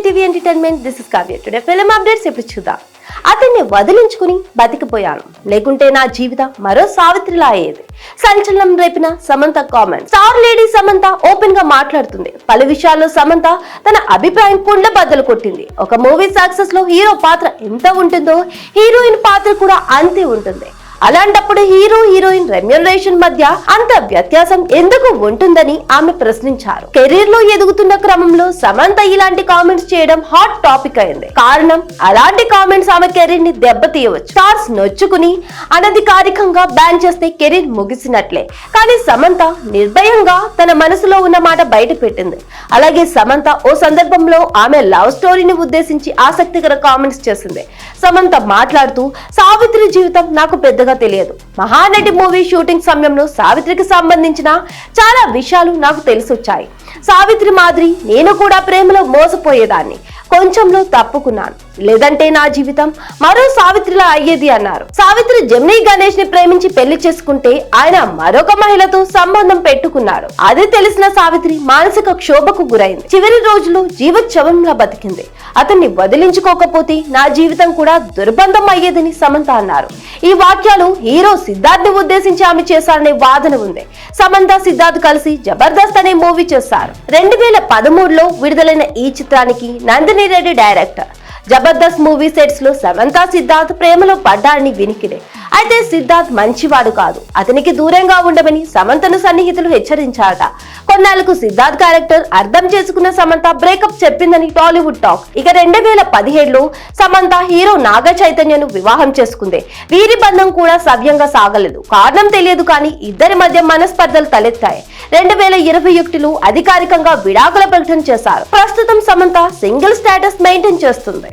TV entertainment. This is Kavya. Today film updates ఇప్పుడు చూద్దాం. అతన్ని వదిలించుకుని బతికిపోయాను, లేకుంటే నా జీవితం మరో సావిత్రిలా అయ్యేది. సంచలనం రేపిన Samantha comment. Star lady Samantha open గా మాట్లాడుతుంది. పలు విషయాల్లో సమంత తన అభిప్రాయం కుండ బద్దలు కొట్టింది. ఒక మూవీ సక్సెస్ లో హీరో పాత్ర ఎంత ఉంటుందో హీరోయిన్ పాత్ర కూడా అంతే ఉంటుంది. అలాంటప్పుడు హీరో హీరోయిన్ రెమ్యునరేషన్ మధ్య అంత వ్యత్యాసం ఎందుకు ఉంటుందని ఆమె ప్రశ్నించారు. కెరీర్ లో ఎదుగుతున్న క్రమంలో సమంత ఇలాంటి కామెంట్స్ చేయడం హాట్ టాపిక్ అయింది. కారణం, అలాంటి కామెంట్స్ ఆమె కెరీర్ ని దెబ్బతీయవచ్చు. స్టార్స్ నొచ్చుకుని అనధికారికంగా బ్యాన్ చేస్తే కెరీర్ ముగిసినట్లే. కానీ సమంత నిర్భయంగా తన మనసులో ఉన్న మాట బయట పెట్టింది. అలాగే సమంత ఓ సందర్భంలో ఆమె లవ్ స్టోరీని ఉద్దేశించి ఆసక్తికర కామెంట్స్ చేసింది. సమంత మాట్లాడుతూ, సావిత్రి జీవితం నాకు పెద్దగా తెలియదు. మహానటి మూవీ షూటింగ్ సమయంలో సావిత్రికి సంబంధించిన చాలా విషయాలు నాకు తెలిసొచ్చాయి. సావిత్రి మాదిరి నేను కూడా ప్రేమలో మోసపోయేదాన్ని. కొంచెంలో తప్పుకున్నాను, లేదంటే నా జీవితం మరో సావిత్రిలా అయ్యేది అన్నారు. సావిత్రి జెమినీ గణేష్ ని ప్రేమించి పెళ్లి చేసుకుంటే ఆయన మరొక మహిళతో సంబంధం పెట్టుకున్నాడు. అది తెలిసిన సావిత్రి మానసిక క్షోభకు గురైంది. చివరి రోజులు జీవోత్సవంలా బతికింది. అతన్ని వదిలించుకోకపోతే నా జీవితం కూడా దుర్బంధం అయ్యేదని సమంత అన్నారు. ఈ వాక్యాలు హీరో సిద్ధార్థ్ ని ఉద్దేశించి ఆమె చేశారనే వాదన ఉంది. సమంత సిద్ధార్థ్ కలిసి జబర్దస్త్ అనే మూవీ చేశారు. 2013లో విడుదలైన ఈ చిత్రానికి Nandini Reddy director. Jabardasth movie sets లో సమంత సిద్ధార్థ్ ప్రేమలో పడ్డారని వినికిడే. అయితే సిద్ధార్థ్ మంచివాడు కాదు, అతనికి దూరంగా ఉండమని సమంతను సన్నిహితులు హెచ్చరించారట. కొన్నాళ్లకు సిద్ధార్థ్ క్యారెక్టర్ అర్థం చేసుకున్న సమంత బ్రేకప్ చెప్పిందని టాలీవుడ్ టాక్. ఇక 2017లో సమంత హీరో నాగ చైతన్యను వివాహం చేసుకుంది. వీరి బంధం కూడా సవ్యంగా సాగలేదు. కారణం తెలియదు, కానీ ఇద్దరి మధ్య మనస్పర్ధలు తలెత్తాయి. 2021లో అధికారికంగా విడాకుల ప్రకటన చేశారు. ప్రస్తుతం సమంత సింగిల్ స్టేటస్ మెయింటైన్ చేస్తుంది.